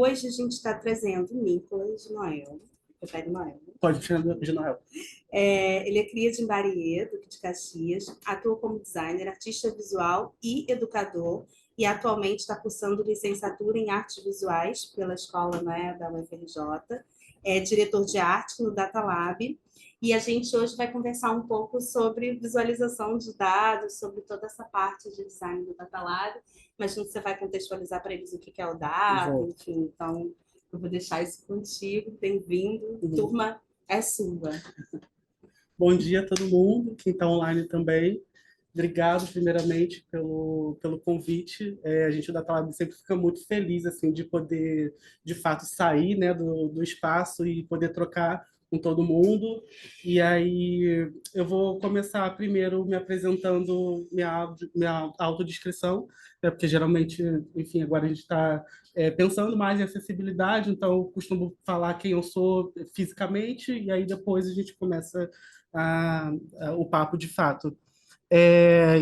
hoje a gente está trazendo o Nicolas de Noel, Papai de Noel. Pode chamar de Noel. Ele é cria de Imbarie, Duque de Caxias, atua como designer, artista visual e educador, e atualmente está cursando licenciatura em artes visuais pela escola, né, da UFRJ. É diretor de arte no Data Lab, e a gente hoje vai conversar um pouco sobre visualização de dados, sobre toda essa parte de design do Data Lab. Imagino que você vai contextualizar para eles o que é o dado, enfim, então eu vou deixar isso contigo. Bem-vindo, turma é sua. Bom dia a todo mundo, quem está online também. Obrigado, primeiramente, pelo convite. A gente da Talab sempre fica muito feliz assim, de poder, de fato, sair, né, do espaço e poder trocar com todo mundo. E aí eu vou começar primeiro me apresentando minha autodescrição, né, porque geralmente, enfim, agora a gente está pensando mais em acessibilidade, então eu costumo falar quem eu sou fisicamente, e aí depois a gente começa o papo de fato.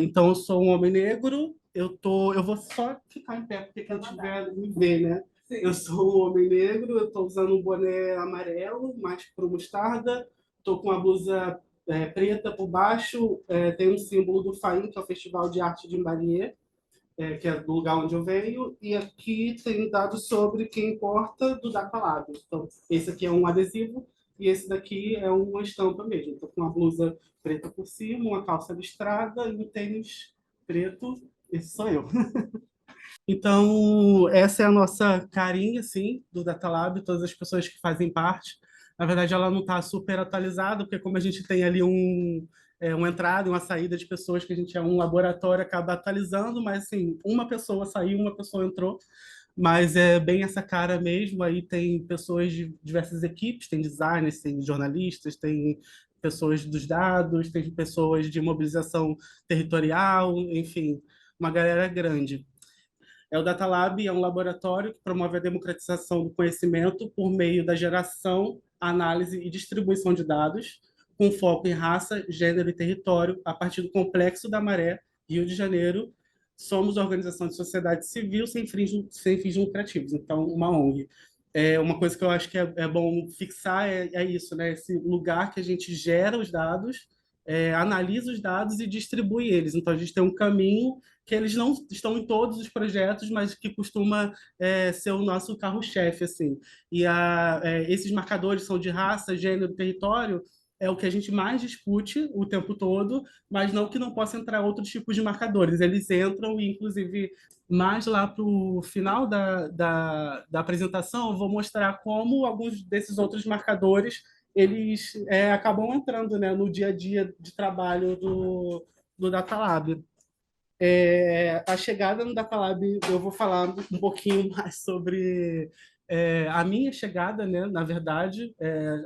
Então, eu sou um homem negro, eu vou só ficar em pé, porque quem tiver me vê, né? Sim. Eu sou um homem negro, eu estou usando um boné amarelo, mais pro mostarda, estou com a blusa preta por baixo, tem um símbolo do FAIM, que é o Festival de Arte de Imbarie, que é do lugar onde eu venho, e aqui tem dados sobre quem importa do Data Lab. Então, esse aqui é um adesivo, e esse daqui é uma estampa mesmo. Estou com uma blusa preta por cima, uma calça listrada e um tênis preto. Esse sou eu. Então, essa é a nossa carinha, assim, do Data Lab, todas as pessoas que fazem parte. Na verdade, ela não está super atualizada, porque como a gente tem ali uma entrada e uma saída de pessoas, que a gente é um laboratório, acaba atualizando, mas, assim, uma pessoa saiu, uma pessoa entrou, mas é bem essa cara mesmo. Aí tem pessoas de diversas equipes, tem designers, tem jornalistas, tem pessoas dos dados, tem pessoas de mobilização territorial, enfim, uma galera grande. O Data Lab é um laboratório que promove a democratização do conhecimento por meio da geração, análise e distribuição de dados, com foco em raça, gênero e território, a partir do Complexo da Maré, Rio de Janeiro. Somos organização de sociedade civil sem fins lucrativos, então uma ONG. Uma coisa que eu acho que é bom fixar é isso, né? Esse lugar que a gente gera os dados, analisa os dados e distribui eles. Então, a gente tem um caminho que eles não estão em todos os projetos, mas que costuma ser o nosso carro-chefe, assim. E esses marcadores são de raça, gênero, território, é o que a gente mais discute o tempo todo, mas não que não possa entrar outros tipos de marcadores. Eles entram e, inclusive, mais lá para o final da apresentação, eu vou mostrar como alguns desses outros marcadores eles acabam entrando, né, no dia a dia de trabalho do Data Lab. A chegada no Data Lab, eu vou falar um pouquinho mais sobre a minha chegada, né? Na verdade,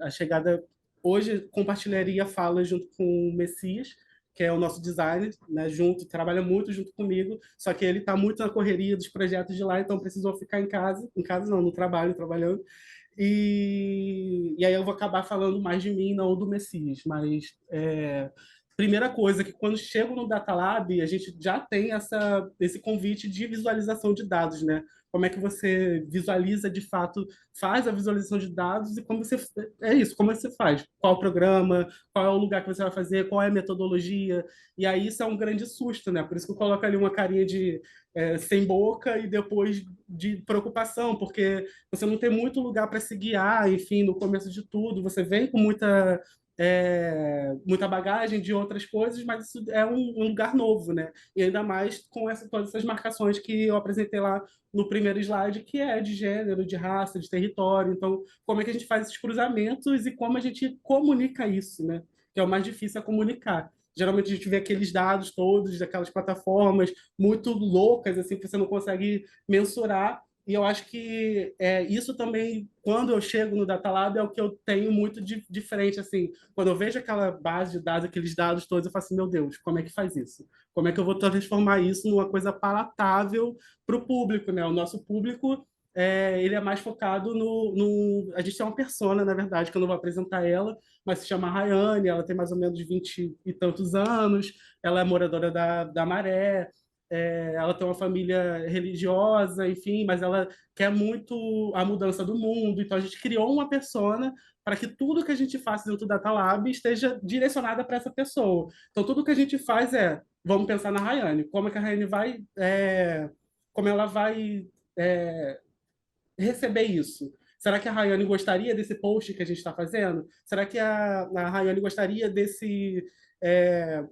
a chegada hoje compartilharia fala junto com o Messias, que é o nosso designer, né? Junto, trabalha muito junto comigo, só que ele está muito na correria dos projetos de lá, então precisou ficar em casa não, no trabalho, trabalhando. E aí eu vou acabar falando mais de mim, não do Messias, mas primeira coisa que quando chego no Data Lab, a gente já tem esse convite de visualização de dados, né? Como é que você visualiza de fato, faz a visualização de dados e como você como você faz? Qual o programa, qual é o lugar que você vai fazer, qual é a metodologia? E aí isso é um grande susto, né? Por isso que eu coloco ali uma carinha de sem boca e depois de preocupação, porque você não tem muito lugar para se guiar, enfim, no começo de tudo, você vem com muita bagagem de outras coisas, mas isso é um lugar novo, né? E ainda mais com todas essas marcações que eu apresentei lá no primeiro slide, que é de gênero, de raça, de território. Então, como é que a gente faz esses cruzamentos e como a gente comunica isso, né? Que é o mais difícil, é comunicar. Geralmente a gente vê aqueles dados todos daquelas plataformas muito loucas, assim, que você não consegue mensurar. E eu acho que isso também, quando eu chego no Data Lab, é o que eu tenho muito de frente, assim. Quando eu vejo aquela base de dados, aqueles dados todos, eu falo assim, meu Deus, como é que faz isso? Como é que eu vou transformar isso numa coisa palatável para o público, né? O nosso público, ele é mais focado A gente tem uma persona, na verdade, que eu não vou apresentar ela, mas se chama Rayane, ela tem mais ou menos 20 e tantos anos, ela é moradora da Maré, ela tem uma família religiosa, enfim, mas ela quer muito a mudança do mundo. Então a gente criou uma persona para que tudo que a gente faça dentro do Data Lab esteja direcionada para essa pessoa. Então tudo que a gente faz vamos pensar na Rayane, como é que a Rayane vai, como ela vai receber isso? Será que a Rayane gostaria desse post que a gente está fazendo? Será que a Rayane gostaria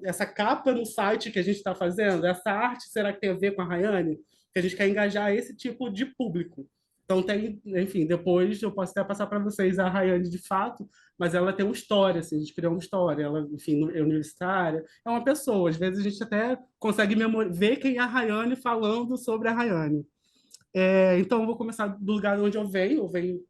essa capa no site que a gente está fazendo? Essa arte, será que tem a ver com a Rayane? Que a gente quer engajar esse tipo de público. Então, enfim, depois eu posso até passar para vocês a Rayane de fato, mas ela tem uma história, assim, a gente criou uma história. Ela, enfim, é universitária, é uma pessoa. Às vezes a gente até consegue ver quem é a Rayane falando sobre a Rayane. Então, eu vou começar do lugar onde eu venho. Eu venho,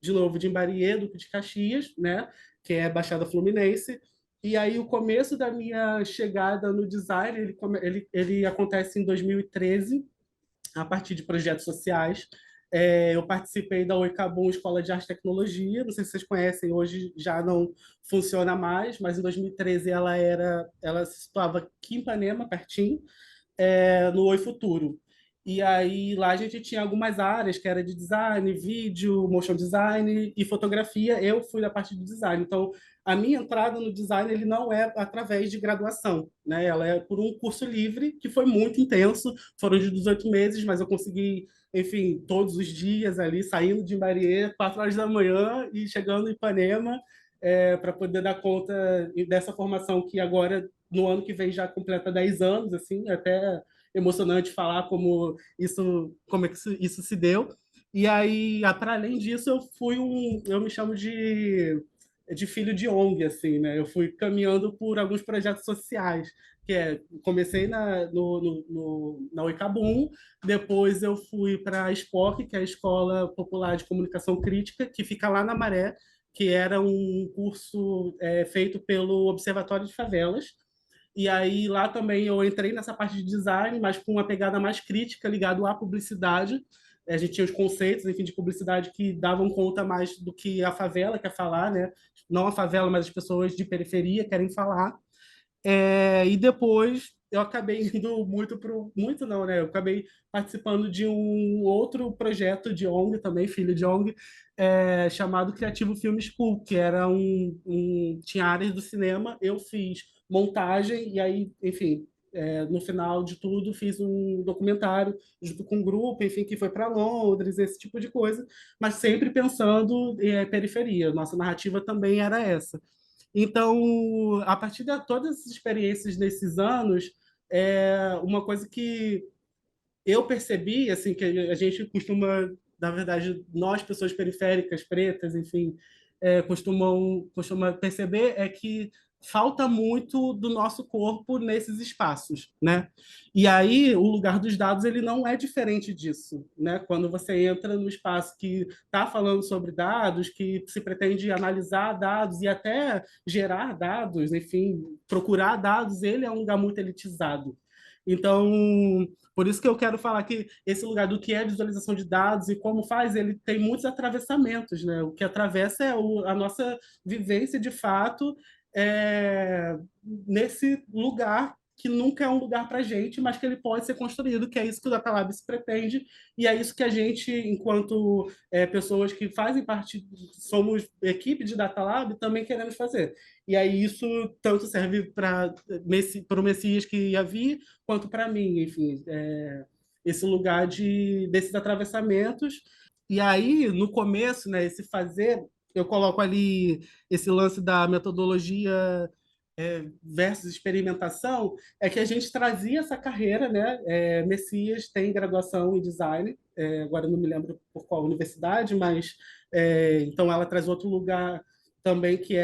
de novo, de Imbarie, Duque de Caxias, né? Que é Baixada Fluminense. E aí, o começo da minha chegada no design, ele acontece em 2013, a partir de projetos sociais. Eu participei da Oicabum Escola de Arte e Tecnologia. Não sei se vocês conhecem, hoje já não funciona mais, mas em 2013 ela se situava aqui em Ipanema, pertinho, no Oi Futuro. E aí lá a gente tinha algumas áreas que era de design, vídeo, motion design e fotografia. Eu fui da parte de design. Então, a minha entrada no design ele não é através de graduação, né? Ela é por um curso livre que foi muito intenso. Foram de 18 meses, mas eu consegui, enfim, todos os dias ali saindo de Maria, 4 horas da manhã e chegando em Ipanema, para poder dar conta dessa formação que agora no ano que vem já completa 10 anos, assim, até emocionante falar como é que isso se deu. E aí, para além disso, eu me chamo de filho de ONG, assim, né? Eu fui caminhando por alguns projetos sociais, comecei na Oicabum, depois eu fui para a SPOC, que é a Escola Popular de Comunicação Crítica, que fica lá na Maré, que era um curso feito pelo Observatório de Favelas, e aí lá também eu entrei nessa parte de design, mas com uma pegada mais crítica ligado à publicidade. A gente tinha os conceitos, enfim, de publicidade que davam conta mais do que a favela quer falar, né? Não a favela, mas as pessoas de periferia querem falar. E depois eu acabei indo muito não, né? Eu acabei participando de um outro projeto de ONG também, filho de ONG, chamado Criativo Film School, que era tinha áreas do cinema. Eu fiz montagem e aí, enfim, no final de tudo fiz um documentário junto com um grupo, enfim, que foi para Londres, esse tipo de coisa, mas sempre pensando em periferia. Nossa narrativa também era essa. Então, a partir de todas as experiências nesses anos, uma coisa que eu percebi, assim, que a gente costuma, na verdade, nós, pessoas periféricas, pretas, enfim, costuma perceber é que falta muito do nosso corpo nesses espaços, né? E aí o lugar dos dados ele não é diferente disso, né? Quando você entra no espaço que está falando sobre dados, que se pretende analisar dados e até gerar dados, enfim, procurar dados, ele é um lugar muito elitizado. Então, por isso que eu quero falar que esse lugar do que é visualização de dados e como faz, ele tem muitos atravessamentos, né? O que atravessa é a nossa vivência de fato nesse lugar que nunca é um lugar para a gente, mas que ele pode ser construído, que é isso que o Data Lab se pretende, e é isso que a gente, enquanto pessoas que fazem parte, somos equipe de Data Lab, também queremos fazer. E aí isso tanto serve para o Messias que ia vir, quanto para mim, enfim, esse lugar desses atravessamentos. E aí, no começo, né, esse fazer, eu coloco ali esse lance da metodologia versus experimentação, é que a gente trazia essa carreira, né? Messias tem graduação em design, agora não me lembro por qual universidade, mas então ela traz outro lugar também que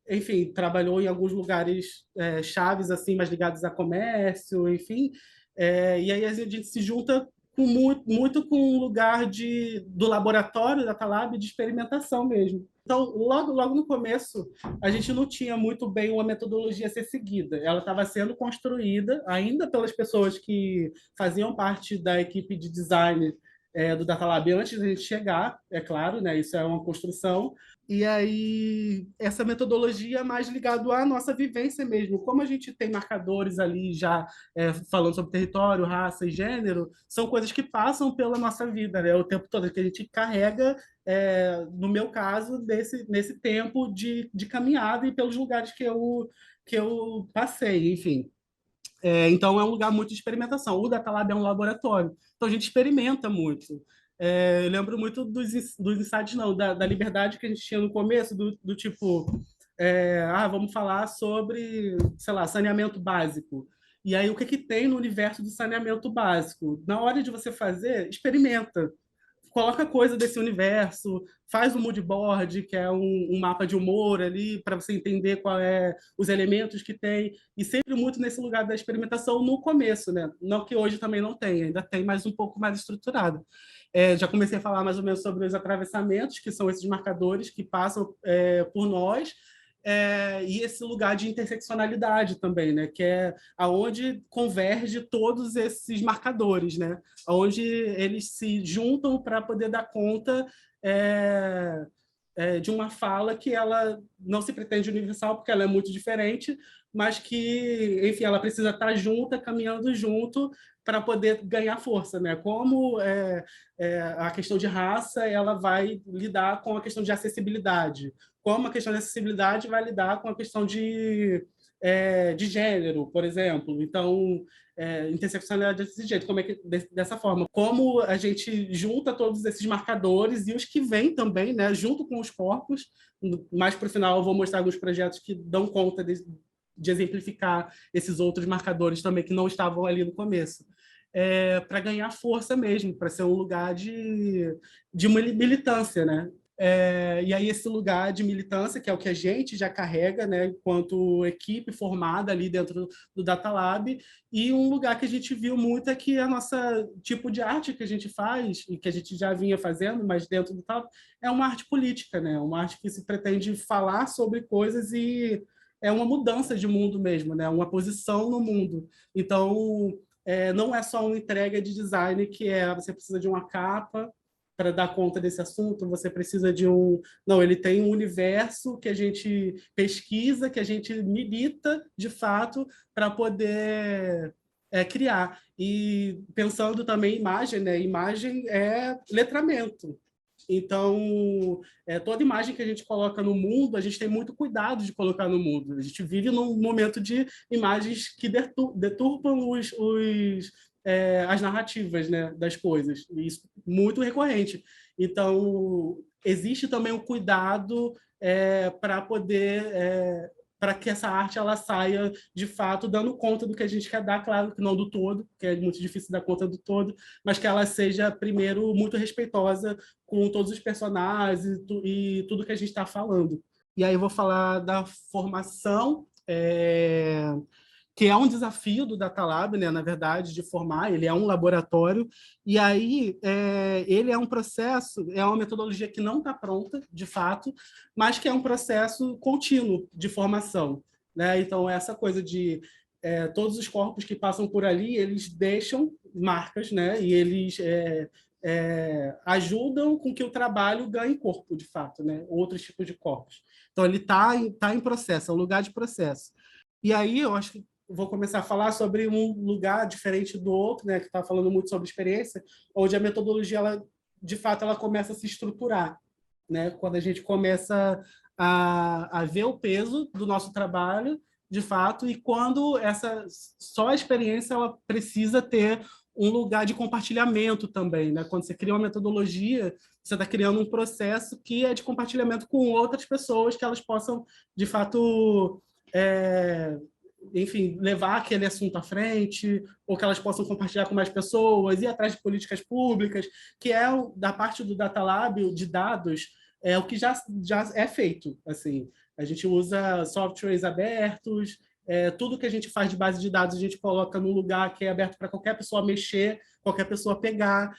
enfim, trabalhou em alguns lugares chaves, assim, mais ligados a comércio, enfim. E aí a gente se junta muito com um lugar do laboratório da Talab de experimentação mesmo. Então, logo no começo, a gente não tinha muito bem uma metodologia a ser seguida. Ela estava sendo construída ainda pelas pessoas que faziam parte da equipe de design do Data Lab antes da gente chegar, é claro, né? Isso é uma construção, E aí, essa metodologia é mais ligada à nossa vivência mesmo. Como a gente tem marcadores ali já falando sobre território, raça e gênero, são coisas que passam pela nossa vida, né? O tempo todo, que a gente carrega, no meu caso, nesse tempo de caminhada e pelos lugares que eu passei, enfim. Então, é um lugar muito de experimentação. O Data Lab é um laboratório. Então, a gente experimenta muito. Eu lembro muito dos insights, não, da liberdade que a gente tinha no começo, do tipo, vamos falar sobre, sei lá, saneamento básico. E aí, o que que tem no universo do saneamento básico? Na hora de você fazer, experimenta, coloca coisa desse universo, faz um mood board, que é um mapa de humor ali, para você entender qual é os elementos que tem, e sempre muito nesse lugar da experimentação no começo, né? Não que hoje também não tem, ainda tem, mas um pouco mais estruturado. Já comecei a falar mais ou menos sobre os atravessamentos, que são esses marcadores que passam por nós, e esse lugar de interseccionalidade também, né? Que é aonde converge todos esses marcadores, né? Onde eles se juntam para poder dar conta é, de uma fala que ela não se pretende universal, porque ela é muito diferente, mas que, enfim, ela precisa estar junta, caminhando junto, para poder ganhar força, né? Como a questão de raça ela vai lidar com a questão de acessibilidade, como a questão de acessibilidade vai lidar com a questão de gênero, por exemplo. Então, interseccionalidade desse jeito, como é que dessa forma, como a gente junta todos esses marcadores e os que vêm também, né, junto com os corpos. Mais para o final eu vou mostrar alguns projetos que dão conta de exemplificar esses outros marcadores também que não estavam ali no começo. Para ganhar força mesmo, para ser um lugar de uma militância, né? E aí esse lugar de militância, que é o que a gente já carrega, né, enquanto equipe formada ali dentro do Data Lab, e um lugar que a gente viu muito é que a nossa tipo de arte que a gente faz, e que a gente já vinha fazendo, mas dentro do Data é uma arte política, né, uma arte que se pretende falar sobre coisas e é uma mudança de mundo mesmo, né, uma posição no mundo. Então, não é só uma entrega de design que você precisa de uma capa para dar conta desse assunto, você precisa de um... Não, ele tem um universo que a gente pesquisa, que a gente milita, de fato, para poder criar. E pensando também em imagem, né? Imagem é letramento. Então, toda imagem que a gente coloca no mundo, a gente tem muito cuidado de colocar no mundo. A gente vive num momento de imagens que deturpam as narrativas, né, das coisas. E isso é muito recorrente. Então, existe também um cuidado para poder para que essa arte ela saia de fato dando conta do que a gente quer dar, claro que não do todo, porque é muito difícil dar conta do todo, mas que ela seja primeiro muito respeitosa com todos os personagens e tudo que a gente está falando. E aí eu vou falar da formação, que é um desafio do Data Lab, né, na verdade, de formar, ele é um laboratório, e aí ele é um processo, é uma metodologia que não está pronta, de fato, mas que é um processo contínuo de formação. Né? Então, essa coisa de todos os corpos que passam por ali, eles deixam marcas, né? E eles ajudam com que o trabalho ganhe corpo, de fato, né? Outros tipos de corpos. Então, ele tá em processo, é um lugar de processo. E aí, eu acho que vou começar a falar sobre um lugar diferente do outro, né, que está falando muito sobre experiência, onde a metodologia, ela, de fato, ela começa a se estruturar, né, quando a gente começa a ver o peso do nosso trabalho, de fato, e quando só a experiência ela precisa ter um lugar de compartilhamento também, né? Quando você cria uma metodologia, você está criando um processo que é de compartilhamento com outras pessoas, que elas possam, de fato, enfim, levar aquele assunto à frente, ou que elas possam compartilhar com mais pessoas, ir atrás de políticas públicas, que é da parte do Data Lab, de dados, é o que já é feito. Assim, a gente usa softwares abertos, tudo que a gente faz de base de dados a gente coloca num lugar que é aberto para qualquer pessoa mexer, qualquer pessoa pegar.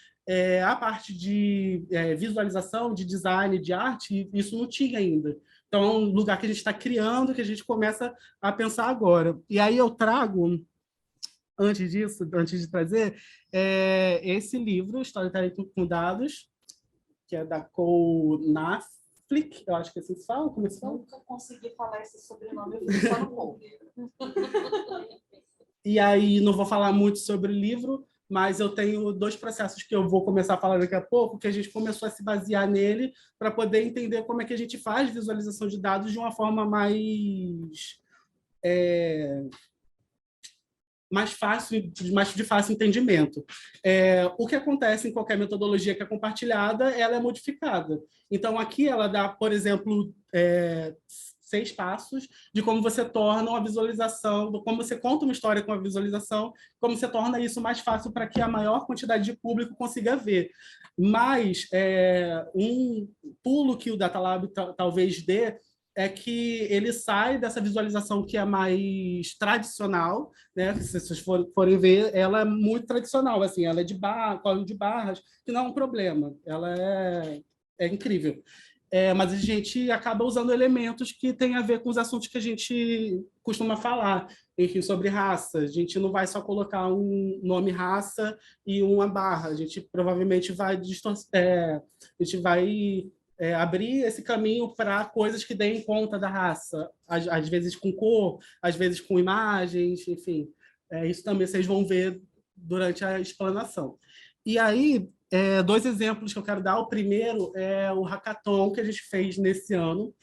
A parte de visualização, de design, de arte, isso não tinha ainda. Então, é um lugar que a gente está criando, que a gente começa a pensar agora. E aí eu trago, antes disso, antes de trazer, esse livro, Storytelling com Dados, que é da Cole Nath, Flick, eu acho que assim se fala, como se fala? Nunca consegui falar esse sobrenome, eu fico só no Paul. E aí, não vou falar muito sobre o livro, mas eu tenho 2 processos que eu vou começar a falar daqui a pouco, que a gente começou a se basear nele para poder entender como é que a gente faz visualização de dados de uma forma mais fácil, mais de fácil entendimento. O que acontece em qualquer metodologia que é compartilhada, ela é modificada. Então, aqui ela dá, por exemplo, 6 passos de como você torna uma visualização, como você conta uma história com a visualização, como você torna isso mais fácil para que a maior quantidade de público consiga ver. Mas um pulo que o Datalab talvez dê é que ele sai dessa visualização que é mais tradicional, né? Se vocês forem ver, ela é muito tradicional, assim, ela é de código de barras, que não é um problema, ela é incrível. Mas a gente acaba usando elementos que têm a ver com os assuntos que a gente costuma falar, enfim, sobre raça. A gente não vai só colocar um nome raça e uma barra, a gente provavelmente vai abrir esse caminho para coisas que deem conta da raça, às vezes com cor, às vezes com imagens, enfim. Isso também vocês vão ver durante a explanação. E aí, 2 exemplos que eu quero dar. O primeiro é o hackathon que a gente fez nesse ano.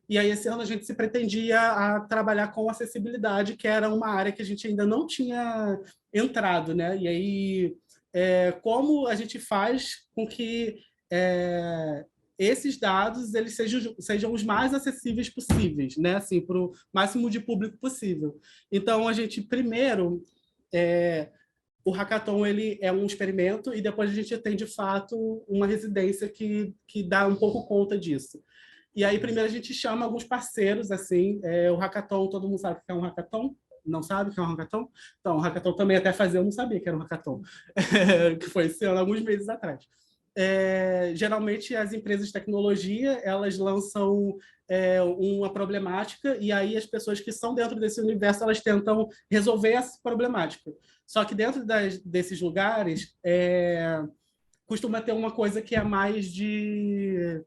E aí, esse ano, a gente se pretendia a trabalhar com acessibilidade, que era uma área que a gente ainda não tinha entrado, né? E aí, como a gente faz com que esses dados eles sejam os mais acessíveis possíveis, né? Assim, para o máximo de público possível. Então, a gente primeiro o hackathon ele é um experimento e depois a gente tem de fato uma residência que dá um pouco conta disso. E aí primeiro a gente chama alguns parceiros assim. O hackathon, todo mundo sabe que é um hackathon? Não sabe que é um hackathon? Então, o hackathon também até fazer eu não sabia que era um hackathon, que foi esse ano, alguns meses atrás. Geralmente as empresas de tecnologia elas lançam uma problemática e aí as pessoas que são dentro desse universo elas tentam resolver essa problemática. Só que dentro desses lugares costuma ter uma coisa que é mais de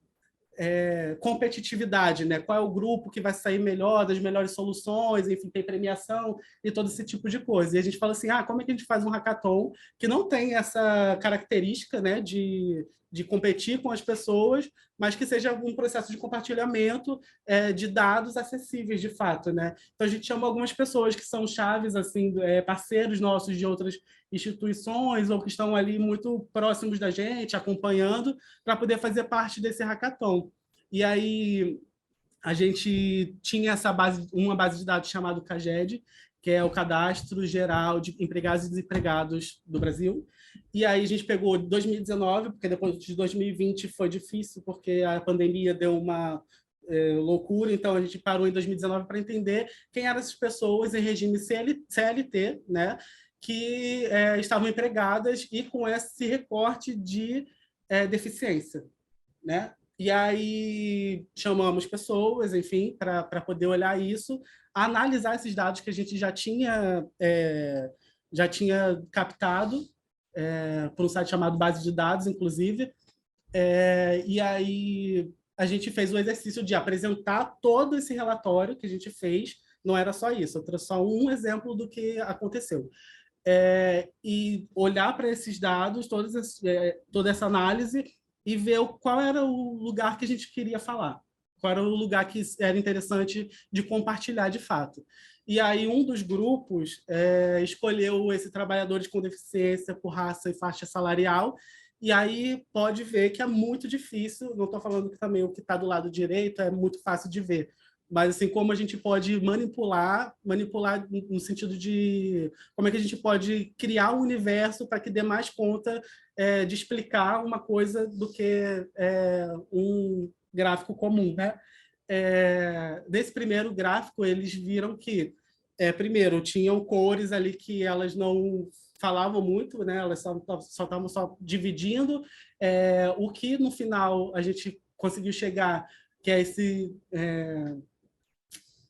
competitividade, né? Qual é o grupo que vai sair melhor, das melhores soluções, enfim, tem premiação e todo esse tipo de coisa. E a gente fala assim, como é que a gente faz um hackathon que não tem essa característica, né, de competir com as pessoas, mas que seja um processo de compartilhamento de dados acessíveis, de fato, né? Então, a gente chama algumas pessoas que são chaves, assim, parceiros nossos de outras instituições ou que estão ali muito próximos da gente, acompanhando, para poder fazer parte desse hackathon. E aí a gente tinha uma base de dados chamada CAGED, que é o Cadastro Geral de Empregados e Desempregados do Brasil. E aí a gente pegou 2019, porque depois de 2020 foi difícil, porque a pandemia deu uma loucura, então a gente parou em 2019 para entender quem eram essas pessoas em regime CLT, né, que estavam empregadas e com esse recorte de deficiência, né? E aí chamamos pessoas, enfim, para poder olhar isso, analisar esses dados que a gente já tinha captado por um site chamado Base de Dados, inclusive. E aí a gente fez o exercício de apresentar todo esse relatório que a gente fez. Não era só isso, eu trouxe só um exemplo do que aconteceu. E olhar para esses dados, toda essa análise, e ver qual era o lugar que a gente queria falar, qual era o lugar que era interessante de compartilhar de fato. E aí um dos grupos escolheu esse trabalhadores com deficiência por raça e faixa salarial, e aí pode ver que é muito difícil, não estou falando que também o que está do lado direito é muito fácil de ver, mas assim, como a gente pode manipular no sentido de como é que a gente pode criar um universo para que dê mais conta de explicar uma coisa do que um gráfico comum, né? Desse primeiro gráfico, eles viram que, primeiro, tinham cores ali que elas não falavam muito, né? Elas só estavam só dividindo, o que no final a gente conseguiu chegar, que é esse...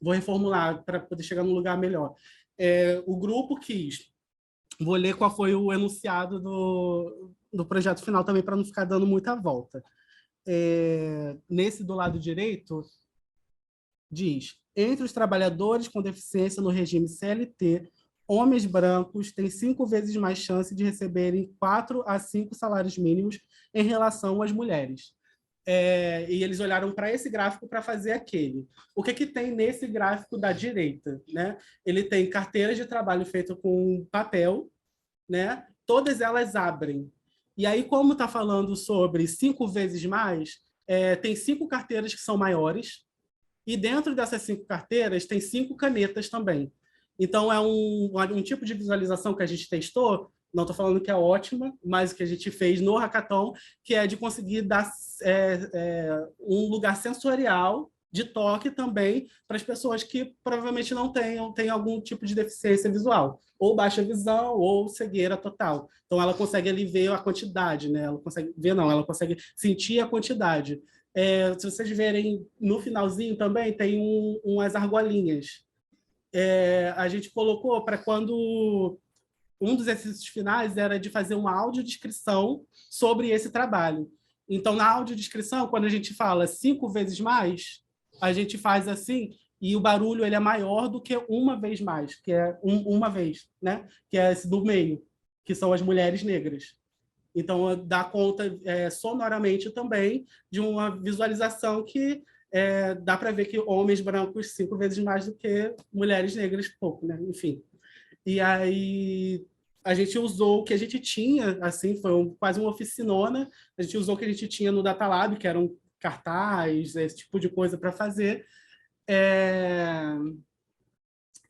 vou reformular para poder chegar num lugar melhor. O grupo quis... Vou ler qual foi o enunciado do projeto final também, para não ficar dando muita volta. nesse do lado direito, diz: entre os trabalhadores com deficiência no regime CLT, homens brancos têm 5 vezes mais chance de receberem 4 a 5 salários mínimos em relação às mulheres. E eles olharam para esse gráfico para fazer aquele. O que tem nesse gráfico da direita? Né? Ele tem carteiras de trabalho feitas com papel, né? Todas elas abrem. E aí, como está falando sobre 5 vezes mais, tem 5 carteiras que são maiores, e dentro dessas 5 carteiras tem 5 canetas também. Então, é um tipo de visualização que a gente testou, não estou falando que é ótima, mas que a gente fez no hackathon, que é de conseguir dar um lugar sensorial de toque também para as pessoas que provavelmente não têm algum tipo de deficiência visual, ou baixa visão, ou cegueira total. Então, ela consegue ali ver a quantidade, né? Ela consegue ver, não, ela consegue sentir a quantidade. Se vocês verem no finalzinho também, tem umas argolinhas. A gente colocou para quando um dos exercícios finais era de fazer uma audiodescrição sobre esse trabalho. Então, na audiodescrição, quando a gente fala 5 vezes mais, a gente faz assim, e o barulho ele é maior do que uma vez mais, que é uma vez, né? Que é esse do meio, que são as mulheres negras. Então, dá conta sonoramente também de uma visualização que dá para ver que homens brancos 5 vezes mais do que mulheres negras pouco, né? Enfim. E aí a gente usou o que a gente tinha, assim, foi quase uma oficinona, a gente usou o que a gente tinha no Datalab, que eram cartaz, esse tipo de coisa para fazer.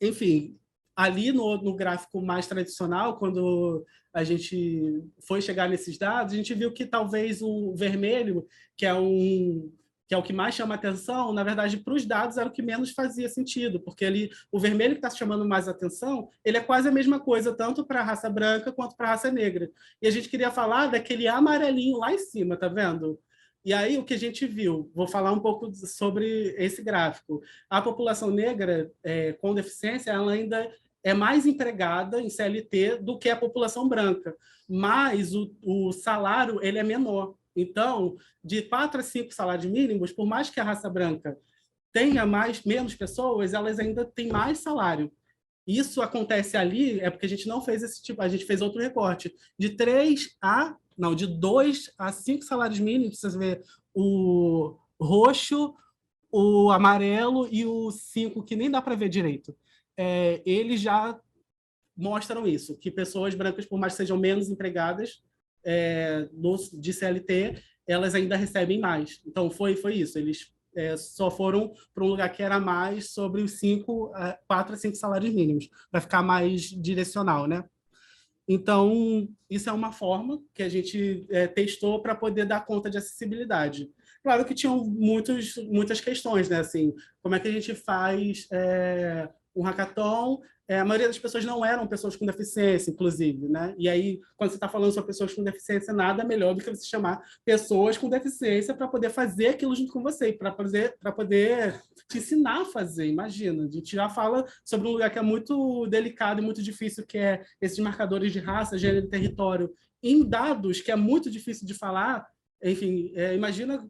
Enfim, ali no gráfico mais tradicional, quando a gente foi chegar nesses dados, a gente viu que talvez o vermelho, que é o que mais chama atenção, na verdade, para os dados era o que menos fazia sentido, porque o vermelho que está chamando mais atenção, ele é quase a mesma coisa, tanto para a raça branca quanto para a raça negra. E a gente queria falar daquele amarelinho lá em cima, tá vendo? E aí, o que a gente viu? Vou falar um pouco sobre esse gráfico. A população negra com deficiência, ela ainda é mais empregada em CLT do que a população branca, mas o salário ele é menor. Então, de 4 a 5 salários mínimos, por mais que a raça branca tenha menos pessoas, elas ainda têm mais salário. Isso acontece ali, é porque a gente não fez esse tipo, a gente fez outro recorte. De 2 a 5 salários mínimos, vocês vê o roxo, o amarelo e o 5, que nem dá para ver direito. Eles já mostram isso, que pessoas brancas, por mais que sejam menos empregadas de CLT, elas ainda recebem mais. Então, foi isso. Eles só foram para um lugar que era mais sobre os 4 a 5 salários mínimos, para ficar mais direcional, né? Então, isso é uma forma que a gente testou para poder dar conta de acessibilidade. Claro que tinham muitas questões, né? Assim, como é que a gente faz um hackathon? A maioria das pessoas não eram pessoas com deficiência, inclusive, né? E aí, quando você está falando sobre pessoas com deficiência, nada melhor do que você chamar pessoas com deficiência para poder fazer aquilo junto com você, para poder te ensinar a fazer. Imagina, a gente já fala sobre um lugar que é muito delicado e muito difícil, que é esses marcadores de raça, gênero e território, em dados que é muito difícil de falar. Enfim, imagina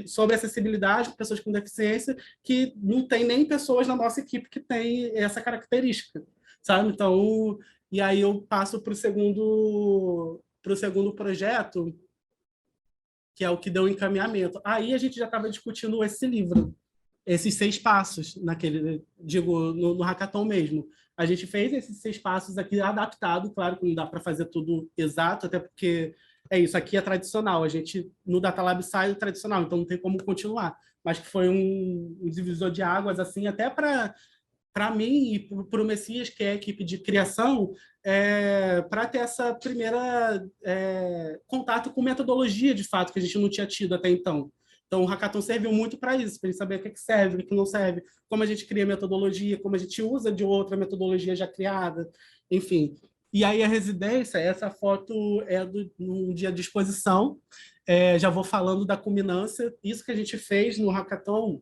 sobre acessibilidade com pessoas com deficiência, que não tem nem pessoas na nossa equipe que tem essa característica, sabe? Então, e aí eu passo para o segundo projeto, que é o que deu encaminhamento. Aí a gente já estava discutindo esse livro, esses 6 passos, no hackathon mesmo. A gente fez esses 6 passos aqui adaptado, claro que não dá para fazer tudo exato, até porque isso aqui é tradicional, a gente no Datalab sai do tradicional, então não tem como continuar, mas que foi um divisor de águas, assim, até para mim e para o Messias, que é a equipe de criação, para ter essa primeira contato com metodologia, de fato, que a gente não tinha tido até então. Então, o hackathon serviu muito para isso, para a gente saber o que serve, o que não serve, como a gente cria metodologia, como a gente usa de outra metodologia já criada, enfim. E aí a residência, essa foto é num dia de exposição, já vou falando da culminância. Isso que a gente fez no hackathon,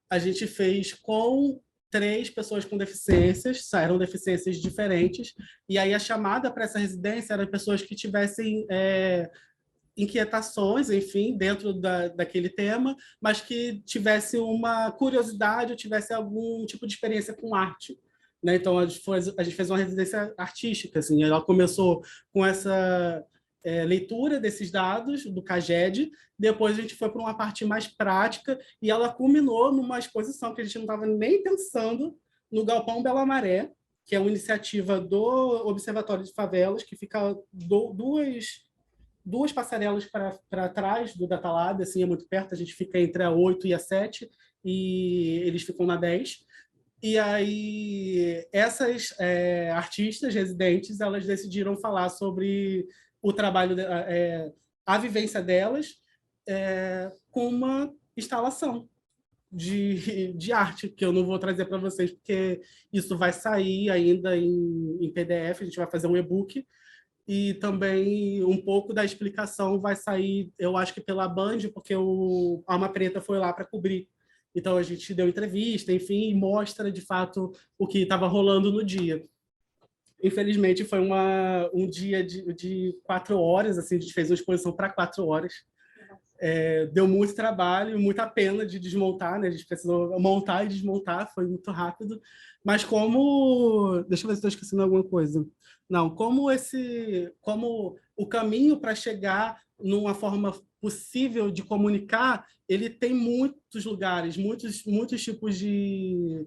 a gente fez com 3 pessoas com deficiências, eram deficiências diferentes, e aí a chamada para essa residência eram pessoas que tivessem inquietações, enfim, dentro daquele tema, mas que tivesse uma curiosidade ou tivesse algum tipo de experiência com arte. Né? Então, a gente fez uma residência artística. Assim, ela começou com essa leitura desses dados do CAGED, depois a gente foi para uma parte mais prática e ela culminou numa exposição que a gente não estava nem pensando no Galpão Bela Maré, que é uma iniciativa do Observatório de Favelas, que fica duas passarelas para trás do Datalab, assim, é muito perto, a gente fica entre a 8 e a 7, e eles ficam na 10. E aí, essas artistas residentes, elas decidiram falar sobre o trabalho, a vivência delas com uma instalação de arte, que eu não vou trazer para vocês, porque isso vai sair ainda em PDF, a gente vai fazer um e-book, e também um pouco da explicação vai sair, eu acho que pela Band, porque o Alma Preta foi lá para cobrir. Então a gente deu entrevista, enfim, e mostra de fato o que estava rolando no dia. Infelizmente foi um dia de 4 horas, assim, a gente fez uma exposição para 4 horas. Deu muito trabalho, muita pena de desmontar, né? A gente precisou montar e desmontar, foi muito rápido. Mas como... Deixa eu ver se estou esquecendo alguma coisa. Não, como o caminho para chegar numa forma possível de comunicar, ele tem muitos lugares, muitos tipos de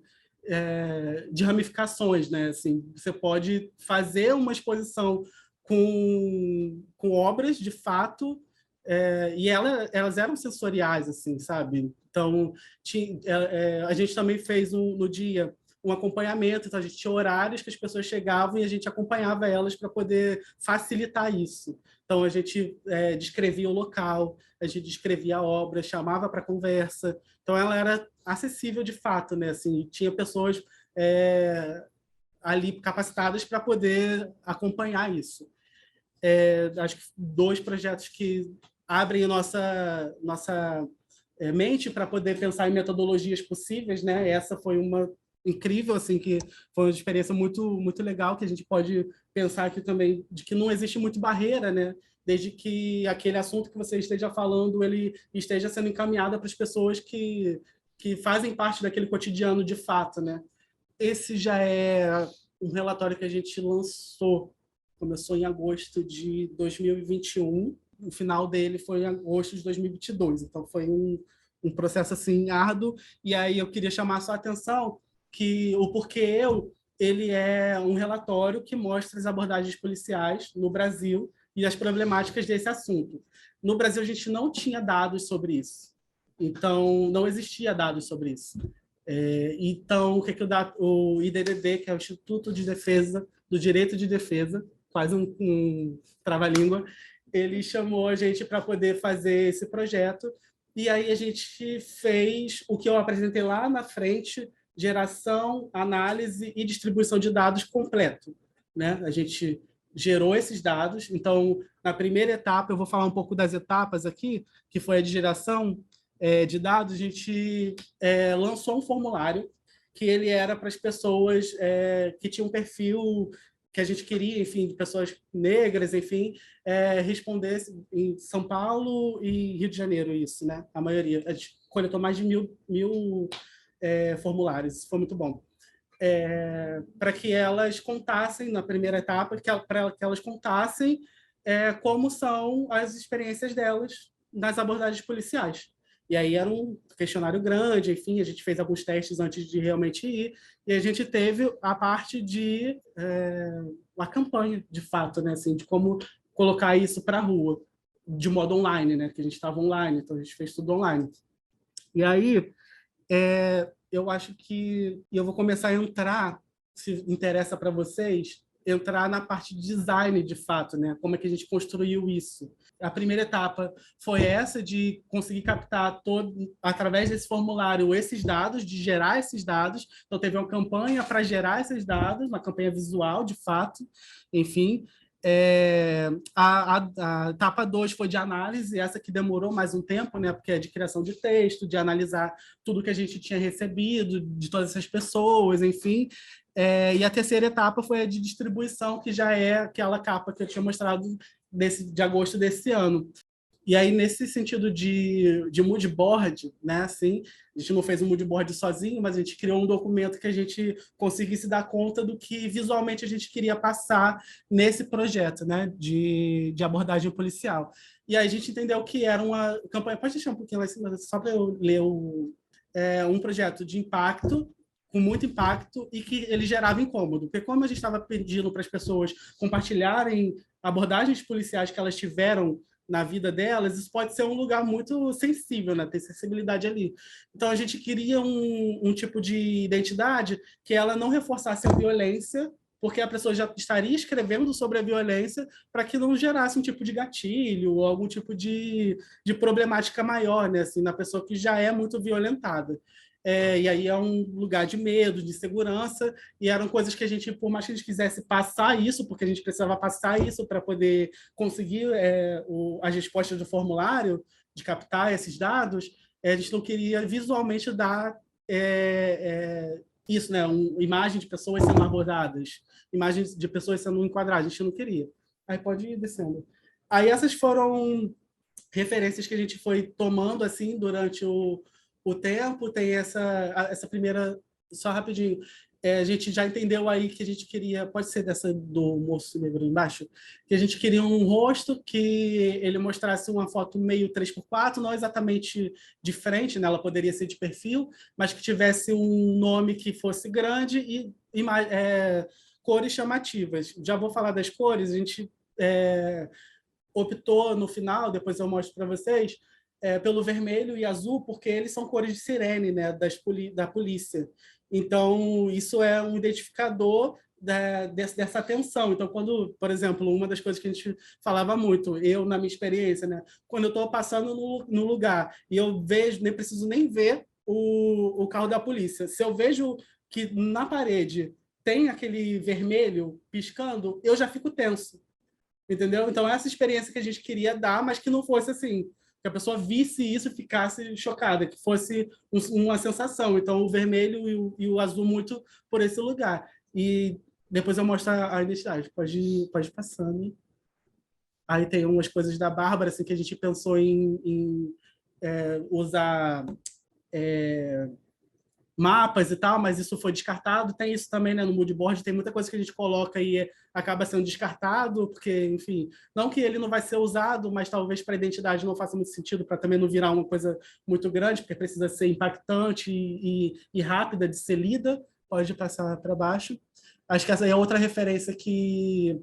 ramificações, né? Assim, você pode fazer uma exposição com obras, de fato, e elas eram sensoriais, assim, sabe? Então, a gente também fez no dia um acompanhamento, então a gente tinha horários que as pessoas chegavam e a gente acompanhava elas para poder facilitar isso. Então, a gente descrevia o local, a gente descrevia a obra, chamava para conversa. Então, ela era acessível de fato, né? Assim, tinha pessoas ali capacitadas para poder acompanhar isso. Acho que 2 projetos que abrem nossa mente para poder pensar em metodologias possíveis, né? Essa foi uma incrível, assim, que foi uma experiência muito muito legal, que a gente pode pensar aqui também de que não existe muito barreira, né? Desde que aquele assunto que você esteja falando ele esteja sendo encaminhado para as pessoas que fazem parte daquele cotidiano de fato, né? Esse já é um relatório que a gente lançou, começou em agosto de 2021, o final dele foi em agosto de 2022, então foi um processo assim árduo, e aí eu queria chamar a sua atenção que o Porquê Eu, ele é um relatório que mostra as abordagens policiais no Brasil e as problemáticas desse assunto. No Brasil, a gente não tinha dados sobre isso, então não existia dados sobre isso. Então, o IDDD, que é o Instituto de Defesa do Direito de Defesa, quase um trava-língua, ele chamou a gente para poder fazer esse projeto, e aí a gente fez o que eu apresentei lá na frente, geração, análise e distribuição de dados completo. Né? A gente gerou esses dados, então, na primeira etapa, eu vou falar um pouco das etapas aqui, que foi a de geração de dados, a gente lançou um formulário que ele era para as pessoas que tinham um perfil que a gente queria, enfim, de pessoas negras, enfim, responder em São Paulo e Rio de Janeiro, isso, né? A maioria. A gente coletou mais de mil formulários, isso foi muito bom. Para que elas contassem, na primeira etapa, para que elas contassem como são as experiências delas nas abordagens policiais. E aí era um questionário grande, enfim, a gente fez alguns testes antes de realmente ir, e a gente teve a parte de uma campanha, de fato, né, assim, de como colocar isso para a rua, de modo online, né, que a gente estava online, então a gente fez tudo online. E aí, eu acho que eu vou começar a entrar, se interessa para vocês, entrar na parte de design, de fato, né? Como é que a gente construiu isso. A primeira etapa foi essa de conseguir captar através desse formulário esses dados, de gerar esses dados. Então, teve uma campanha para gerar esses dados, uma campanha visual, de fato, enfim. A etapa 2 foi de análise, essa que demorou mais um tempo, né? Porque é de criação de texto, de analisar tudo que a gente tinha recebido, de todas essas pessoas, enfim. E a terceira etapa foi a de distribuição, que já é aquela capa que eu tinha mostrado de agosto desse ano. E aí, nesse sentido de mood board, né, assim, a gente não fez um mood board sozinho, mas a gente criou um documento que a gente conseguisse dar conta do que visualmente a gente queria passar nesse projeto, né, de abordagem policial. E aí a gente entendeu que era uma campanha... Pode deixar um pouquinho lá em cima, só para eu ler um projeto de impacto, com muito impacto, e que ele gerava incômodo. Porque como a gente estava pedindo para as pessoas compartilharem abordagens policiais que elas tiveram na vida delas, isso pode ser um lugar muito sensível, né? Tem sensibilidade ali. Então, a gente queria um tipo de identidade que ela não reforçasse a violência, porque a pessoa já estaria escrevendo sobre a violência para que não gerasse um tipo de gatilho ou algum tipo de problemática maior, né? Assim, na pessoa que já é muito violentada. E aí é um lugar de medo, de segurança, e eram coisas que a gente, por mais que a gente quisesse passar isso, porque a gente precisava passar isso para poder conseguir as respostas do formulário, de captar esses dados, a gente não queria visualmente dar isso, né? Imagem de pessoas sendo abordadas, imagens de pessoas sendo enquadradas, a gente não queria. Aí pode ir descendo. Aí essas foram referências que a gente foi tomando assim durante o tempo. Tem essa primeira, só rapidinho, a gente já entendeu aí que a gente queria, pode ser dessa do moço negro embaixo, que a gente queria um rosto que ele mostrasse uma foto meio 3x4, não exatamente de frente, né? Ela poderia ser de perfil, mas que tivesse um nome que fosse grande e cores chamativas. Já vou falar das cores, a gente optou no final, depois eu mostro para vocês, pelo vermelho e azul, porque eles são cores de sirene, né, da polícia. Então, isso é um identificador dessa tensão. Então, quando, por exemplo, uma das coisas que a gente falava muito, eu, na minha experiência, né, quando eu estou passando no lugar e eu vejo, nem preciso nem ver o carro da polícia, se eu vejo que na parede tem aquele vermelho piscando, eu já fico tenso. Entendeu? Então, essa experiência que a gente queria dar, mas que não fosse assim, que a pessoa visse isso e ficasse chocada, que fosse uma sensação. Então, o vermelho e o azul muito por esse lugar. E depois eu mostro a identidade. Pode ir passando. Aí tem umas coisas da Bárbara, assim, que a gente pensou em usar mapas e tal, mas isso foi descartado. Tem isso também, né, no moodboard, tem muita coisa que a gente coloca e acaba sendo descartado, porque, enfim, não que ele não vai ser usado, mas talvez para a identidade não faça muito sentido, para também não virar uma coisa muito grande, porque precisa ser impactante e rápida de ser lida. Pode passar para baixo. Acho que essa é outra referência que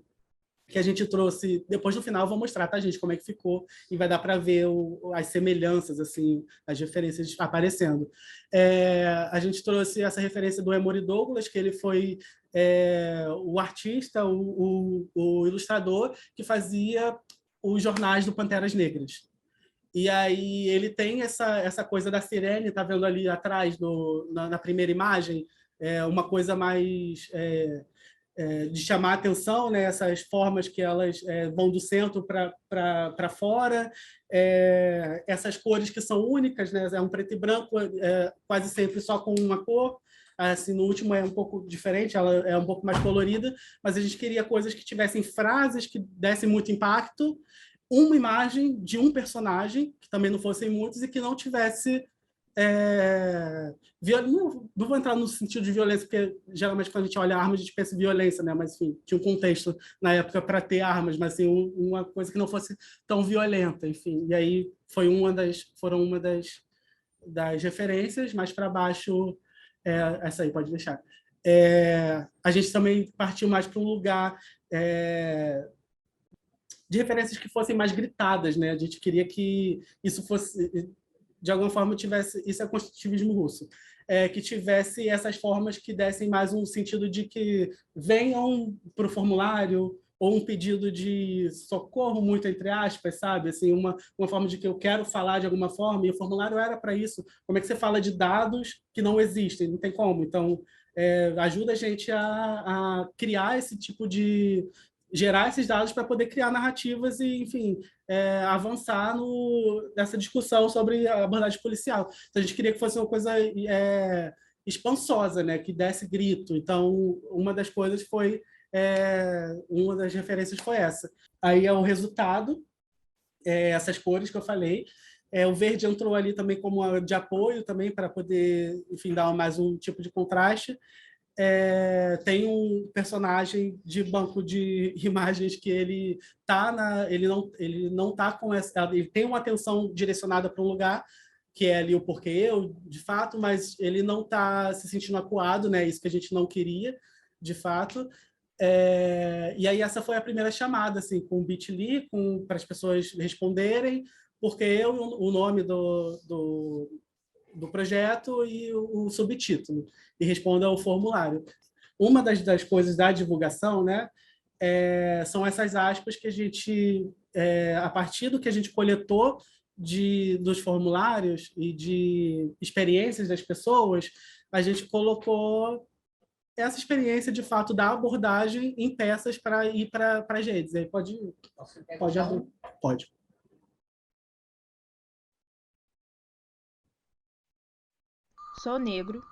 a gente trouxe. Depois, no final, eu vou mostrar, tá, gente, como é que ficou, e vai dar para ver as semelhanças, assim, as referências aparecendo. A gente trouxe essa referência do Emory Douglas, que ele foi o artista, o ilustrador, que fazia os jornais do Panteras Negras. E aí ele tem essa coisa da sirene, tá vendo ali atrás, na primeira imagem, uma coisa mais... de chamar a atenção, né? Essas formas que elas vão do centro para fora, essas cores que são únicas, né? É um preto e branco, quase sempre só com uma cor. Assim, no último é um pouco diferente, ela é um pouco mais colorida, mas a gente queria coisas que tivessem frases que dessem muito impacto, uma imagem de um personagem, que também não fossem muitos, e que não tivesse não vou entrar no sentido de violência, porque geralmente quando a gente olha armas, a gente pensa em violência, né? Mas, enfim, tinha um contexto na época para ter armas, mas assim, uma coisa que não fosse tão violenta, enfim. E aí foram uma das referências, mais para baixo, essa aí, pode deixar. A gente também partiu mais para um lugar de referências que fossem mais gritadas, né? A gente queria que isso fosse, de alguma forma, tivesse... Isso é construtivismo russo. Que tivesse essas formas que dessem mais um sentido de que venham para o formulário, ou um pedido de socorro, muito entre aspas, sabe? Assim, uma forma de que eu quero falar de alguma forma, e o formulário era para isso. Como é que você fala de dados que não existem? Não tem como. Então, ajuda a gente a criar esse tipo de... gerar esses dados para poder criar narrativas e, enfim, avançar nessa discussão sobre a abordagem policial. Então, a gente queria que fosse uma coisa expansosa, né? Que desse grito. Então, uma das coisas foi... uma das referências foi essa. Aí é o resultado. essas cores que eu falei. O verde entrou ali também como de apoio também para poder, enfim, dar mais um tipo de contraste. Tem um personagem de banco de imagens que ele não tá com essa, ele tem uma atenção direcionada para um lugar que é ali o porquê eu, de fato, mas ele não está se sentindo acuado, né? Isso que a gente não queria, de fato. E aí essa foi a primeira chamada, assim, com o Bitly, para as pessoas responderem, porque eu, o nome do projeto e o subtítulo, e responda ao formulário. Uma das coisas da divulgação, né, são essas aspas que a gente, a partir do que a gente coletou dos formulários e de experiências das pessoas, a gente colocou essa experiência, de fato, da abordagem em peças para ir para as redes. Aí pode abrir. Pode. Sou negro,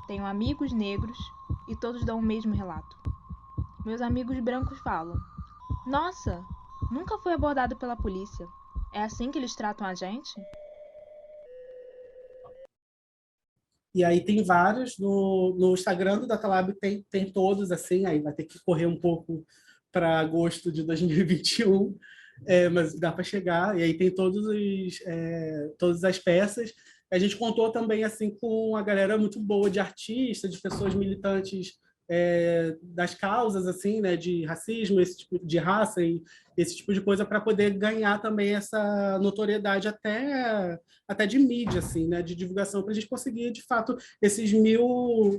tenho amigos negros e todos dão o mesmo relato. Meus amigos brancos falam: Nossa, nunca fui abordado pela polícia. É assim que eles tratam a gente? E aí tem vários, no Instagram do Datalab tem todos, assim, aí vai ter que correr um pouco para agosto de 2021, mas dá para chegar, e aí tem todas as peças. A gente contou também assim com a galera muito boa de artistas, de pessoas militantes das causas, assim, né, de racismo, esse tipo de raça e esse tipo de coisa, para poder ganhar também essa notoriedade até de mídia, assim, né, de divulgação, para a gente conseguir, de fato, essas 1000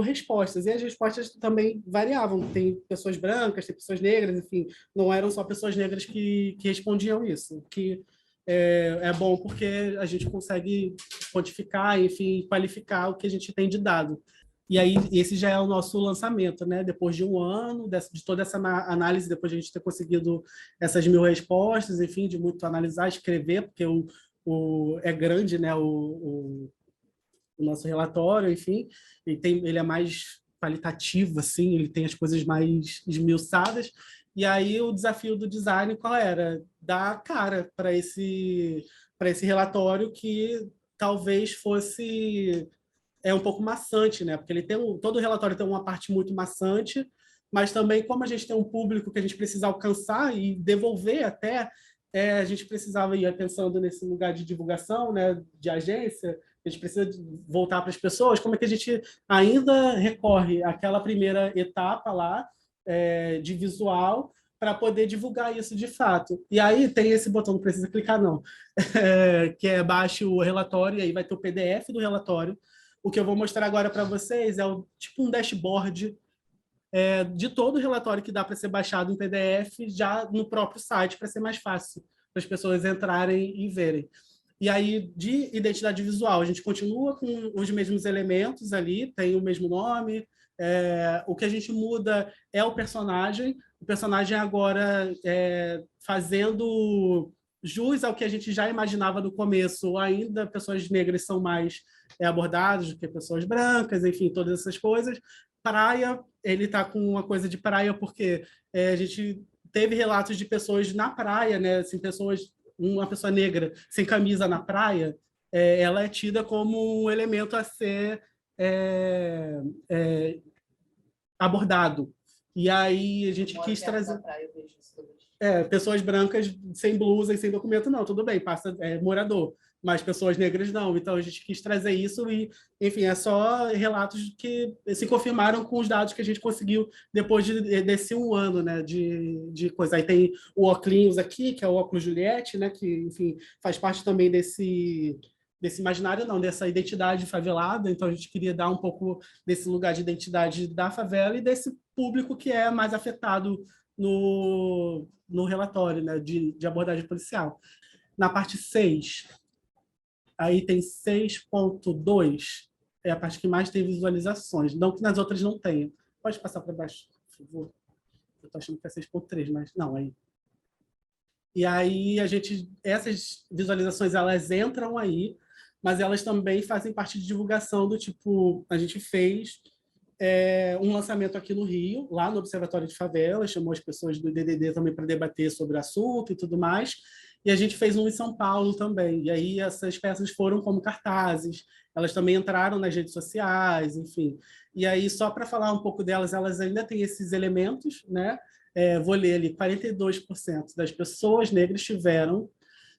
respostas. E as respostas também variavam. Tem pessoas brancas, tem pessoas negras, enfim, não eram só pessoas negras que respondiam isso, que é bom porque a gente consegue quantificar, enfim, qualificar o que a gente tem de dado. E aí, esse já é o nosso lançamento, né? Depois de um ano, de toda essa análise, depois de a gente ter conseguido essas 1000 respostas, enfim, de muito analisar, escrever, porque é grande, né? O nosso relatório, enfim, ele é mais qualitativo, assim, ele tem as coisas mais esmiuçadas. E aí o desafio do design qual era? Dar cara para esse relatório que talvez fosse um pouco maçante, né? Porque todo relatório tem uma parte muito maçante, mas também como a gente tem um público que a gente precisa alcançar e devolver até, a gente precisava ir pensando nesse lugar de divulgação, né, de agência, a gente precisa voltar para as pessoas, como é que a gente ainda recorre àquela primeira etapa lá, de visual, para poder divulgar isso de fato. E aí tem esse botão, não precisa clicar não, que é baixe o relatório, e aí vai ter o PDF do relatório. O que eu vou mostrar agora para vocês é tipo um dashboard de todo o relatório que dá para ser baixado em PDF já no próprio site, para ser mais fácil para as pessoas entrarem e verem. E aí, de identidade visual, a gente continua com os mesmos elementos ali, tem o mesmo nome. O que a gente muda é o personagem agora fazendo jus ao que a gente já imaginava no começo. Ainda pessoas negras são mais abordadas do que pessoas brancas, enfim, todas essas coisas. Praia, ele está com uma coisa de praia porque a gente teve relatos de pessoas na praia, né? Assim, uma pessoa negra sem camisa na praia, ela é tida como um elemento a ser abordado. E aí a gente quis trazer pessoas brancas sem blusa e sem documento, não, tudo bem, passa morador, mas pessoas negras não. Então a gente quis trazer isso e, enfim, é só relatos que se confirmaram com os dados que a gente conseguiu depois desse um ano, né, de coisa. Aí tem o óculos aqui, que é o óculos Juliette, né, que, enfim, faz parte também desse imaginário, não, dessa identidade favelada. Então a gente queria dar um pouco desse lugar de identidade da favela e desse público que é mais afetado no relatório, né, de abordagem policial. Na parte 6, aí tem 6.2, é a parte que mais tem visualizações, não que nas outras não tenha. Pode passar para baixo, por favor? Eu estou achando que é 6.3, mas não, aí. E aí essas visualizações, elas entram aí, mas elas também fazem parte de divulgação do tipo, a gente fez um lançamento aqui no Rio, lá no Observatório de Favelas, chamou as pessoas do DDD também para debater sobre o assunto e tudo mais, e a gente fez um em São Paulo também, e aí essas peças foram como cartazes, elas também entraram nas redes sociais, enfim. E aí, só para falar um pouco delas, elas ainda têm esses elementos, né? Vou ler ali, 42% das pessoas negras tiveram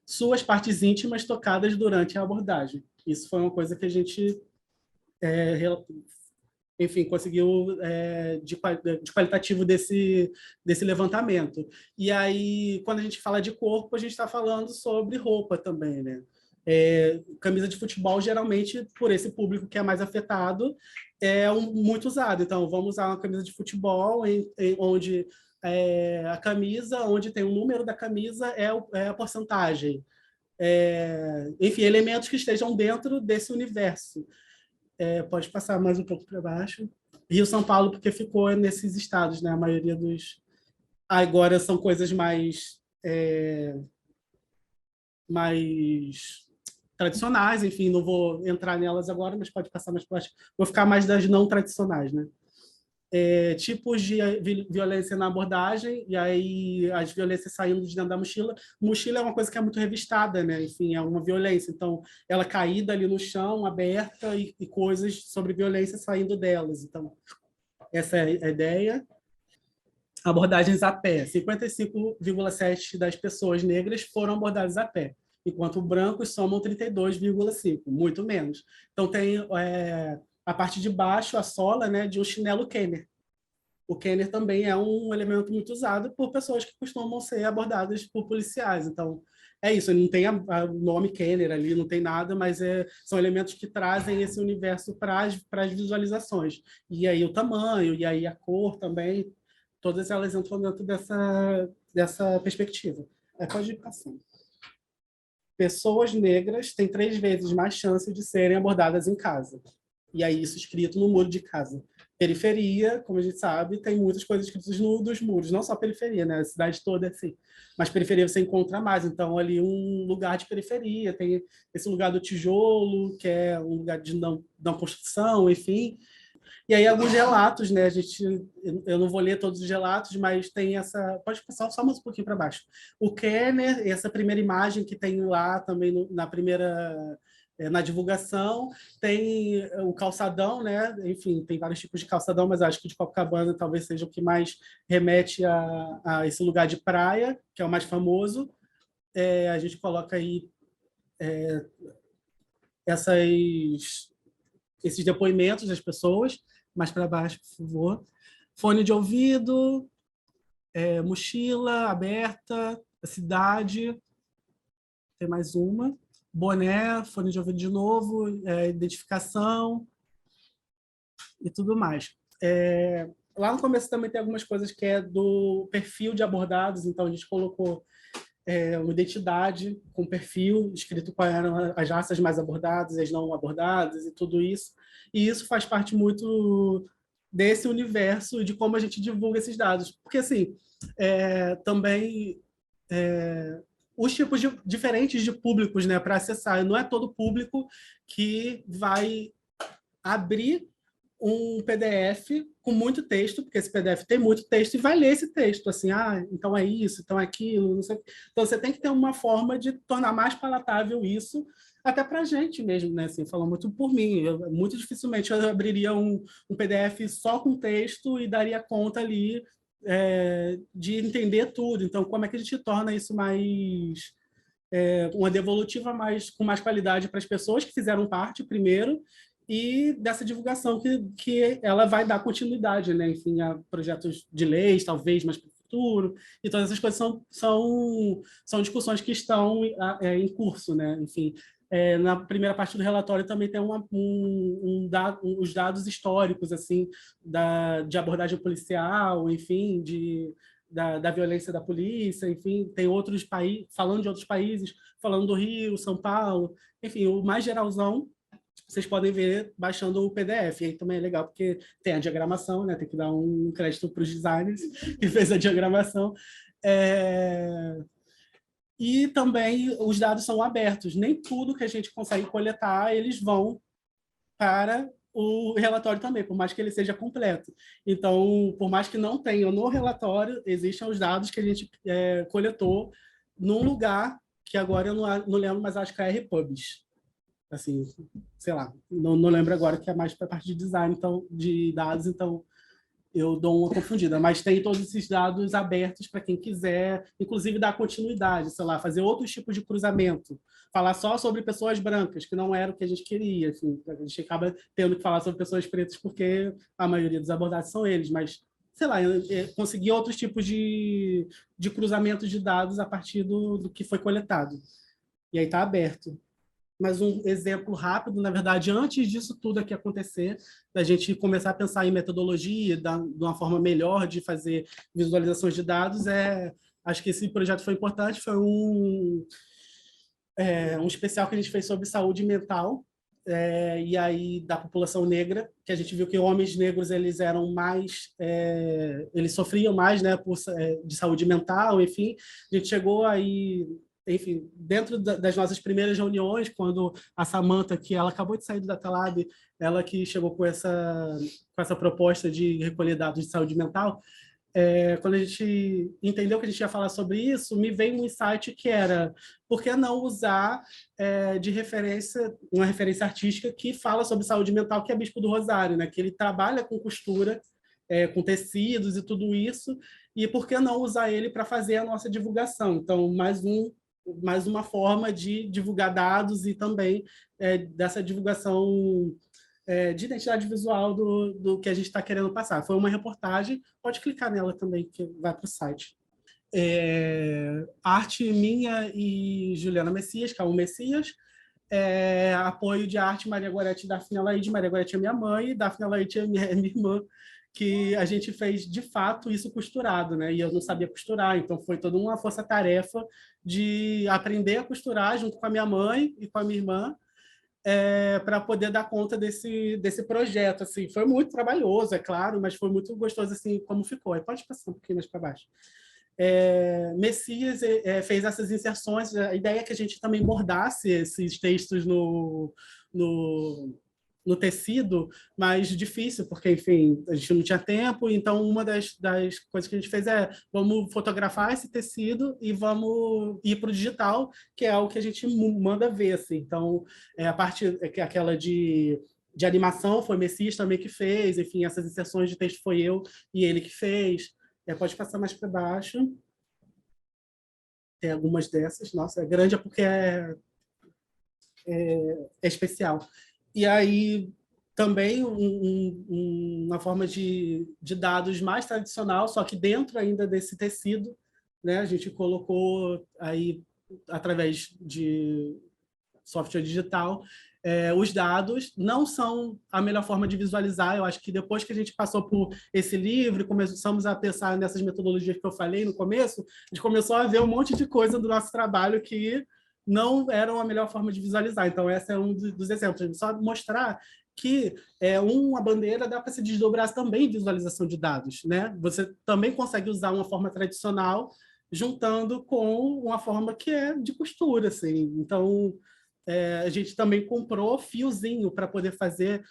suas partes íntimas tocadas durante a abordagem. Isso foi uma coisa que a gente enfim, conseguiu de qualitativo desse levantamento. E aí, quando a gente fala de corpo, a gente está falando sobre roupa também, né? Camisa de futebol, geralmente, por esse público que é mais afetado, muito usado. Então, vamos usar uma camisa de futebol onde a camisa, onde tem o número da camisa, é a porcentagem. Enfim, elementos que estejam dentro desse universo. Pode passar mais um pouco para baixo. Rio, São Paulo, porque ficou nesses estados, né? A maioria dos... Agora são coisas mais tradicionais, enfim, não vou entrar nelas agora, mas pode passar mais para baixo. Vou ficar mais das não tradicionais, né? Tipos de violência na abordagem, e aí as violências saindo de dentro da mochila. Mochila é uma coisa que é muito revistada, né? Enfim, é uma violência. Então, ela caída ali no chão, aberta, e coisas sobre violência saindo delas. Então, essa é a ideia. Abordagens a pé. 55,7% das pessoas negras foram abordadas a pé, enquanto brancos somam 32,5%, muito menos. Então, tem a parte de baixo, a sola, né, de um chinelo Kenner. O Kenner também é um elemento muito usado por pessoas que costumam ser abordadas por policiais. Então, é isso, não tem o nome Kenner ali, não tem nada, mas são elementos que trazem esse universo para as visualizações. E aí o tamanho, e aí a cor também, todas elas entram dentro dessa perspectiva. Pode ir passando. Pessoas negras têm 3 vezes mais chance de serem abordadas em casa. E aí isso escrito no muro de casa. Periferia, como a gente sabe, tem muitas coisas escritas dos muros, não só periferia, né? A cidade toda é assim. Mas periferia você encontra mais. Então, ali um lugar de periferia, tem esse lugar do tijolo, que é um lugar de não construção, enfim. E aí alguns relatos, né? Eu não vou ler todos os relatos, mas tem essa... Pode passar só mais um pouquinho para baixo. O Kenner, essa primeira imagem que tem lá também na primeira... na divulgação, tem o calçadão, né? Enfim, tem vários tipos de calçadão, mas acho que de Copacabana talvez seja o que mais remete a esse lugar de praia, que é o mais famoso. A gente coloca aí esses depoimentos das pessoas, mais para baixo, por favor. Fone de ouvido, mochila aberta, a cidade, tem mais uma. Boné, fone de ouvido de novo, identificação e tudo mais. Lá no começo também tem algumas coisas que é do perfil de abordados, então a gente colocou uma identidade com perfil, escrito quais eram as raças mais abordadas, as não abordadas e tudo isso. E isso faz parte muito desse universo de como a gente divulga esses dados. Porque, assim, também... os tipos diferentes de públicos, né, para acessar. Não é todo público que vai abrir um PDF com muito texto, porque esse PDF tem muito texto, e vai ler esse texto, assim, então é isso, então é aquilo, não sei. Então você tem que ter uma forma de tornar mais palatável isso, até para a gente mesmo, né? Assim, falando muito por mim, muito dificilmente eu abriria um PDF só com texto e daria conta ali de entender tudo. Então, como é que a gente torna isso mais... uma devolutiva com mais qualidade para as pessoas que fizeram parte primeiro, e dessa divulgação que ela vai dar continuidade, né? Enfim, a projetos de leis, talvez, mais para o futuro, e todas essas coisas são discussões que estão em curso, né? Enfim, na primeira parte do relatório também tem os dados históricos, assim, de abordagem policial, enfim, da violência da polícia, enfim, tem outros países, falando de outros países, falando do Rio, São Paulo, enfim, o mais geralzão, vocês podem ver baixando o PDF. E aí também é legal, porque tem a diagramação, né? Tem que dar um crédito para os designers que fez a diagramação. E também os dados são abertos. Nem tudo que a gente consegue coletar, eles vão para o relatório também, por mais que ele seja completo. Então, por mais que não tenha no relatório, existem os dados que a gente coletou num lugar que agora eu não lembro, mas acho que é a Repubs. Assim, sei lá, não lembro agora, que é mais para a parte de design, então, de dados, então eu dou uma confundida, mas tem todos esses dados abertos para quem quiser, inclusive dar continuidade, sei lá, fazer outros tipos de cruzamento, falar só sobre pessoas brancas, que não era o que a gente queria, enfim, a gente acaba tendo que falar sobre pessoas pretas porque a maioria dos abordados são eles, mas, sei lá, conseguir outros tipos de cruzamento de dados a partir do que foi coletado. E aí está aberto. Mas um exemplo rápido, na verdade, antes disso tudo aqui acontecer, da gente começar a pensar em metodologia, de uma forma melhor de fazer visualizações de dados, acho que esse projeto foi importante, foi um especial que a gente fez sobre saúde mental, e aí da população negra, que a gente viu que homens negros eles eram mais, eles sofriam mais, né, de saúde mental, enfim, a gente chegou aí, enfim, dentro das nossas primeiras reuniões, quando a Samantha, que ela acabou de sair do Data Lab, ela que chegou com essa proposta de recolher dados de saúde mental, quando a gente entendeu que a gente ia falar sobre isso, me veio um insight que era, por que não usar de referência, uma referência artística que fala sobre saúde mental, que é Bispo do Rosário, né? Que ele trabalha com costura, com tecidos e tudo isso, e por que não usar ele para fazer a nossa divulgação? Então, mais uma forma de divulgar dados e também dessa divulgação de identidade visual do que a gente está querendo passar. Foi uma reportagem, pode clicar nela também, que vai para o site. Arte minha e Juliana Messias, que é o Messias, apoio de arte Maria Gorete e Daphne Alaide. Maria Gorete é minha mãe e Daphne Alaide é minha irmã, que a gente fez, de fato, isso costurado, né? E eu não sabia costurar, então foi toda uma força-tarefa de aprender a costurar junto com a minha mãe e com a minha irmã, para poder dar conta desse projeto. Assim. Foi muito trabalhoso, é claro, mas foi muito gostoso assim como ficou. Aí pode passar um pouquinho mais para baixo. Messias fez essas inserções, a ideia é que a gente também bordasse esses textos no tecido, mas difícil, porque, enfim, a gente não tinha tempo, então uma das coisas que a gente fez vamos fotografar esse tecido e vamos ir para o digital, que é o que a gente manda ver, assim. Então, a parte aquela de animação foi Messias também que fez, enfim, essas inserções de texto foi eu e ele que fez. Pode passar mais para baixo. Tem algumas dessas. Nossa, é grande porque é especial. E aí, também uma forma de dados mais tradicional, só que dentro ainda desse tecido, né? A gente colocou aí, através de software digital, os dados não são a melhor forma de visualizar. Eu acho que depois que a gente passou por esse livro e começamos a pensar nessas metodologias que eu falei no começo, a gente começou a ver um monte de coisa do nosso trabalho que não eram a melhor forma de visualizar. Então, esse é um dos exemplos. Só mostrar que uma bandeira dá para se desdobrar também em visualização de dados, né? Você também consegue usar uma forma tradicional juntando com uma forma que é de costura, assim. Então, a gente também comprou fiozinho para poder fazer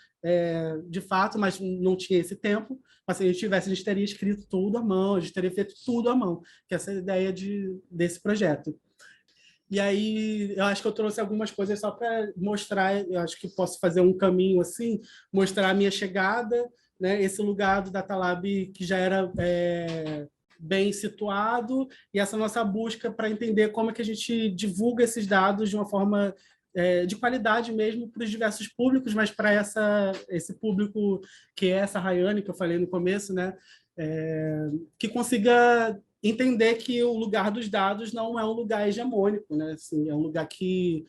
de fato, mas não tinha esse tempo. Mas se a gente tivesse, a gente teria escrito tudo à mão, a gente teria feito tudo à mão, que essa é a ideia desse projeto. E aí, eu acho que eu trouxe algumas coisas só para mostrar, eu acho que posso fazer um caminho assim, mostrar a minha chegada, né? Esse lugar do Data Lab que já era bem situado, e essa nossa busca para entender como é que a gente divulga esses dados de uma forma de qualidade mesmo para os diversos públicos, mas para esse público que é essa Rayane, que eu falei no começo, né? Que consiga entender que o lugar dos dados não é um lugar hegemônico, né? Assim, é um lugar que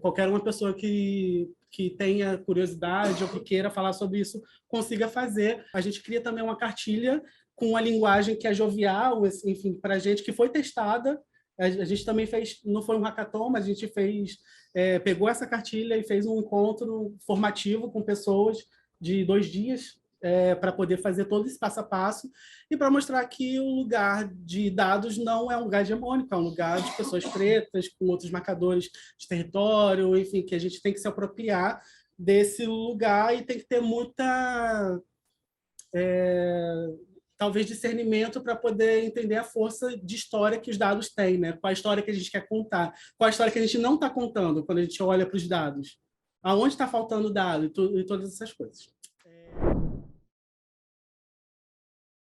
qualquer uma pessoa que tenha curiosidade ou que queira falar sobre isso consiga fazer. A gente cria também uma cartilha com uma linguagem que é jovial, enfim, para a gente, que foi testada. A gente também fez, não foi um hackathon, mas a gente pegou essa cartilha e fez um encontro formativo com pessoas de 2 dias, para poder fazer todo esse passo a passo e para mostrar que o lugar de dados não é um lugar hegemônico, é um lugar de pessoas pretas, com outros marcadores de território, enfim, que a gente tem que se apropriar desse lugar, e tem que ter muita, talvez, discernimento para poder entender a força de história que os dados têm, né? Qual a história que a gente quer contar, qual a história que a gente não está contando quando a gente olha para os dados, aonde está faltando dado e todas essas coisas.